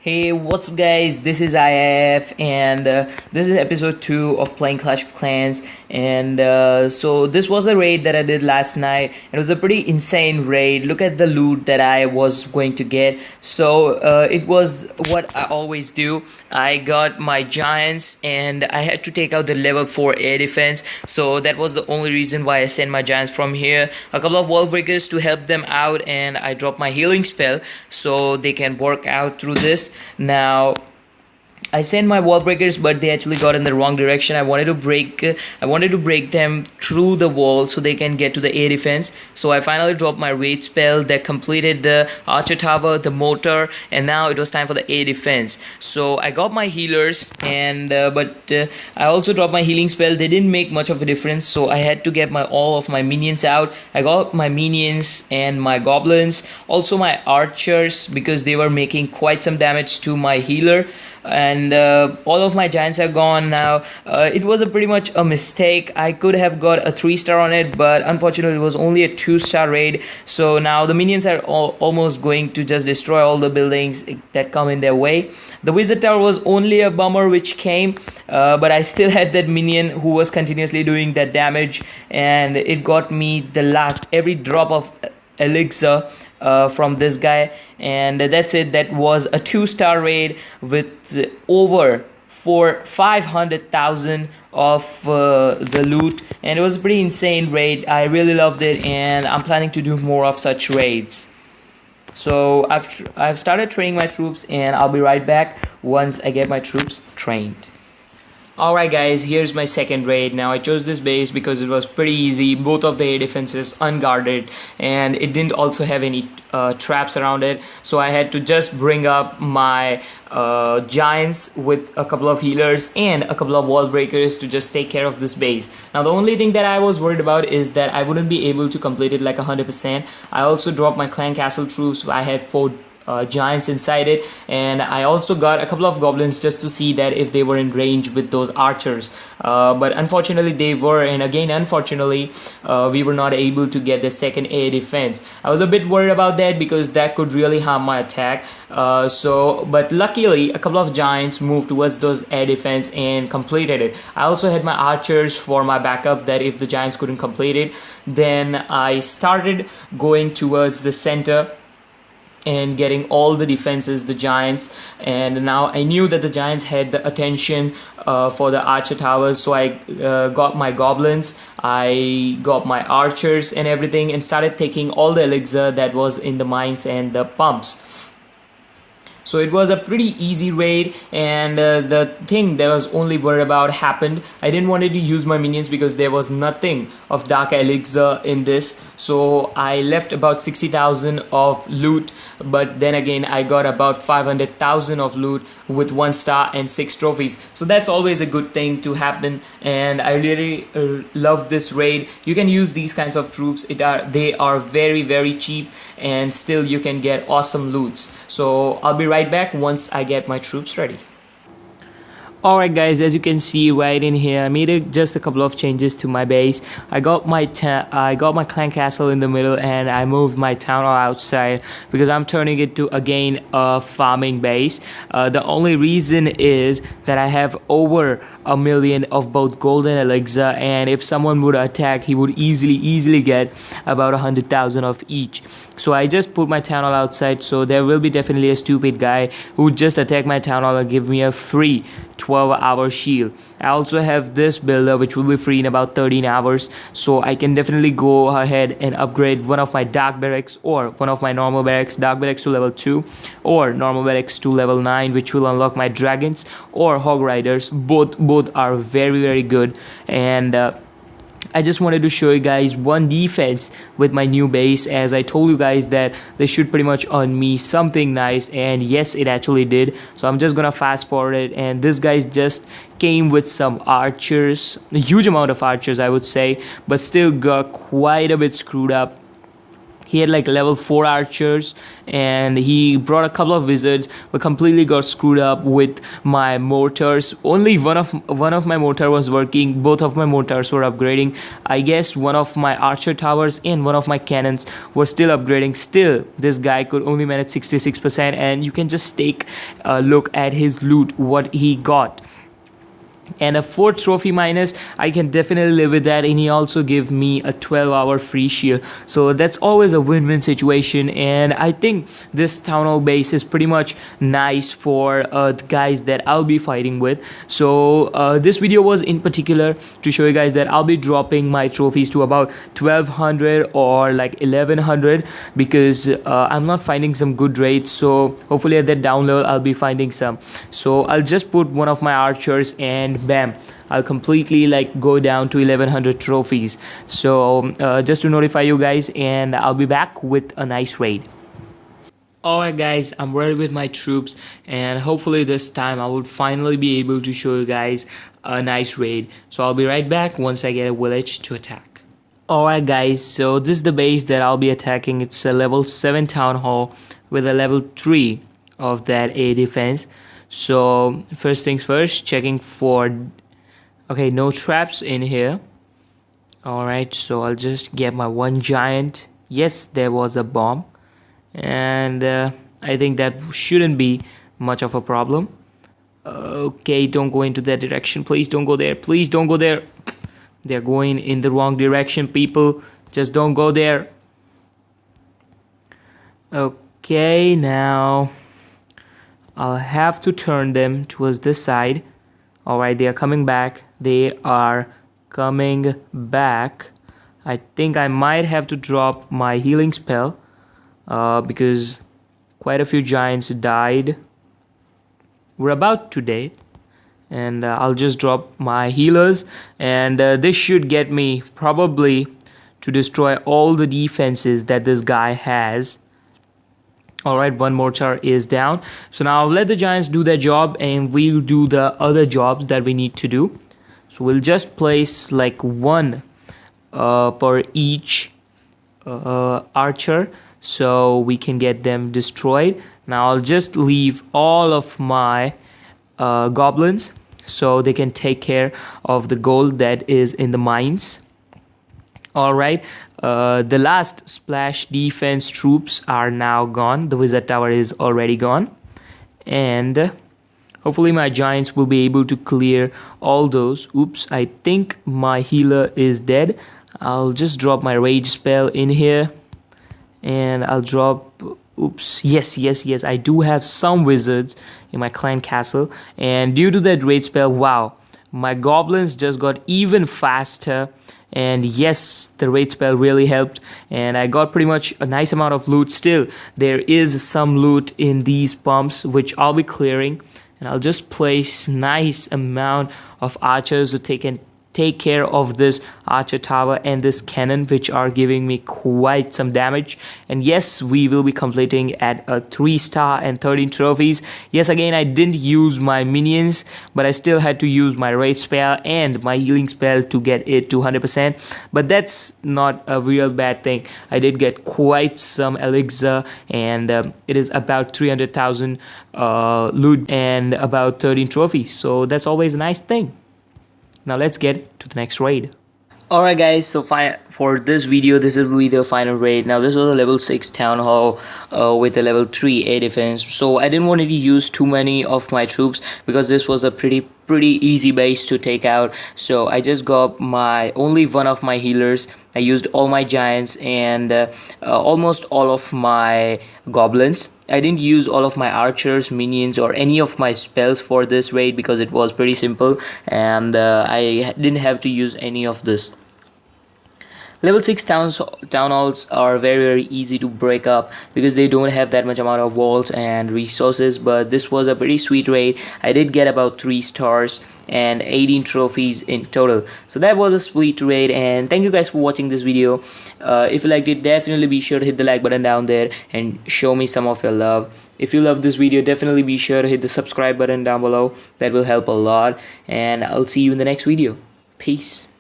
Hey, what's up, guys? This is IF, and this is episode 2 of playing Clash of Clans. And so, this was a raid that I did last night. It was a pretty insane raid. Look at the loot that I was going to get. So, it was what I always do. I got my giants, and I had to take out the level 4 air defense. So, that was the only reason why I sent my giants from here. A couple of wall breakers to help them out, and I dropped my healing spell so they can work out through this. Now I sent my wall breakers, but they actually got in the wrong direction. I wanted to break them through the wall so they can get to the air defense. So I finally dropped my raid spell that completed the archer tower, the mortar, and now it was time for the air defense. So I got my healers, and but I also dropped my healing spell. They didn't make much of a difference, so I had to get all of my minions out. I got my minions and my goblins, also my archers, because they were making quite some damage to my healer. And all of my giants are gone now. It was pretty much a mistake. I could have got a 3-star on it, but unfortunately it was only a 2-star raid. So now the minions are almost going to just destroy all the buildings that come in their way. The wizard tower was only a bummer which came, but I still had that minion who was continuously doing that damage, and it got me the last every drop of elixir from this guy. And that's it. That was a 2-star raid with over 500,000 of the loot, and it was a pretty insane raid. I really loved it, and I'm planning to do more of such raids. So I've started training my troops, and I'll be right back once I get my troops trained. Alright guys, here's my second raid. Now I chose this base because it was pretty easy, both of the air defenses unguarded, and it didn't also have any traps around it, so I had to just bring up my giants with a couple of healers and a couple of wall breakers to just take care of this base. Now the only thing that I was worried about is that I wouldn't be able to complete it like 100%. I also dropped my clan castle troops. I had 4 giants inside it, and I also got a couple of goblins just to see that if they were in range with those archers, but unfortunately they were, and again unfortunately we were not able to get the second air defense. I was a bit worried about that because that could really harm my attack, but luckily a couple of giants moved towards those air defense and completed it. I also had my archers for my backup, that if the giants couldn't complete it, then I started going towards the center and getting all the defenses, the giants. And now I knew that the giants had the attention for the archer towers, so I got my goblins, I got my archers and everything, and started taking all the elixir that was in the mines and the pumps. So it was a pretty easy raid, and the thing that I was only worried about happened. I didn't want to use my minions because there was nothing of dark elixir in this, so I left about 60,000 of loot, but then again I got about 500,000 of loot with 1 star and 6 trophies. So that's always a good thing to happen, and I really love this raid. You can use these kinds of troops. They are very cheap, and still you can get awesome loots. So I'll be right back once I get my troops ready. Alright guys, as you can see right in here, I made just a couple of changes to my base. I got my clan castle in the middle, and I moved my town hall outside because I'm turning it to again a farming base. The only reason is that I have over 1 million of both gold and elixir, and if someone would attack, he would easily get about 100,000 of each. So I just put my town hall outside, so there will be definitely a stupid guy who would just attack my town hall and give me a free 12-hour shield. I also have this builder which will be free in about 13 hours, so I can definitely go ahead and upgrade one of my dark barracks or one of my normal barracks, dark barracks to level 2 or normal barracks to level 9, which will unlock my dragons or hog riders. Both are very good, and I just wanted to show you guys one defense with my new base, as I told you guys that they should pretty much earn me something nice, and yes, it actually did. So I'm just gonna fast forward it, and this guy just came with some archers, a huge amount of archers I would say, but still got quite a bit screwed up. he had like level 4 archers, and he brought a couple of wizards, but completely got screwed up with my mortars. Only one of my mortar was working. Both of my mortars were upgrading. I guess one of my archer towers and one of my cannons were still upgrading. Still, this guy could only manage 66%, and you can just take a look at his loot, what he got. And a 4 trophy minus, I can definitely live with that. And he also gave me a 12-hour free shield, so that's always a win-win situation. And I think this town hall base is pretty much nice for the guys that I'll be fighting with. So this video was in particular to show you guys that I'll be dropping my trophies to about 1200 or like 1100, because I'm not finding some good raids. So hopefully at that down level I'll be finding some. So I'll just put one of my archers, and bam, I'll completely like go down to 1100 trophies. So just to notify you guys, and I'll be back with a nice raid. Alright guys, I'm ready with my troops, and hopefully this time I would finally be able to show you guys a nice raid. So I'll be right back once I get a village to attack. Alright guys, so this is the base that I'll be attacking. It's a level 7 town hall with a level 3 of that A defense. So first things first, checking for, okay, no traps in here. Alright, so I'll just get my one giant. Yes, there was a bomb, and I think that shouldn't be much of a problem. Okay, don't go into that direction, please don't go there, please don't go there. They're going in the wrong direction, people, just don't go there. Okay, now I'll have to turn them towards this side. Alright, they are coming back. They are coming back. I think I might have to drop my healing spell, because quite a few giants died. We're about to die. And I'll just drop my healers. And this should get me probably to destroy all the defenses that this guy has. Alright, one mortar is down. So now I'll let the giants do their job, and we'll do the other jobs that we need to do. So we'll just place like one per each archer, so we can get them destroyed. Now I'll just leave all of my goblins, so they can take care of the gold that is in the mines. Alright, the last splash defense troops are now gone. The wizard tower is already gone, and hopefully my giants will be able to clear all those. Oops, I think my healer is dead. I'll just drop my rage spell in here, and I'll drop, oops, yes, I do have some wizards in my clan castle, and due to that rage spell, wow, my goblins just got even faster. And yes, the raid spell really helped, and I got pretty much a nice amount of loot. Still, there is some loot in these pumps which I'll be clearing, and I'll just place nice amount of archers to take care of this archer tower and this cannon, which are giving me quite some damage. And yes, we will be completing at a 3-star and 13 trophies. Yes, again, I didn't use my minions, but I still had to use my rage spell and my healing spell to get it to 100%. But that's not a real bad thing. I did get quite some elixir, and it is about 300,000 loot and about 13 trophies, so that's always a nice thing. Now let's get to the next raid. Alright guys, so for this video, this will be the final raid. Now this was a level 6 town hall with a level 3 A defense. So I didn't want to use too many of my troops, because this was a pretty easy base to take out. So I just got only one of my healers. I used all my giants and almost all of my goblins. I didn't use all of my archers, minions, or any of my spells for this raid, because it was pretty simple, and I didn't have to use any of this. Level 6 town halls are very easy to break up, because they don't have that much amount of walls and resources. But this was a pretty sweet raid. I did get about 3 stars and 18 trophies in total. So that was a sweet raid, and thank you guys for watching this video. If you liked it, definitely be sure to hit the like button down there and show me some of your love. If you love this video, definitely be sure to hit the subscribe button down below. That will help a lot, and I'll see you in the next video. Peace.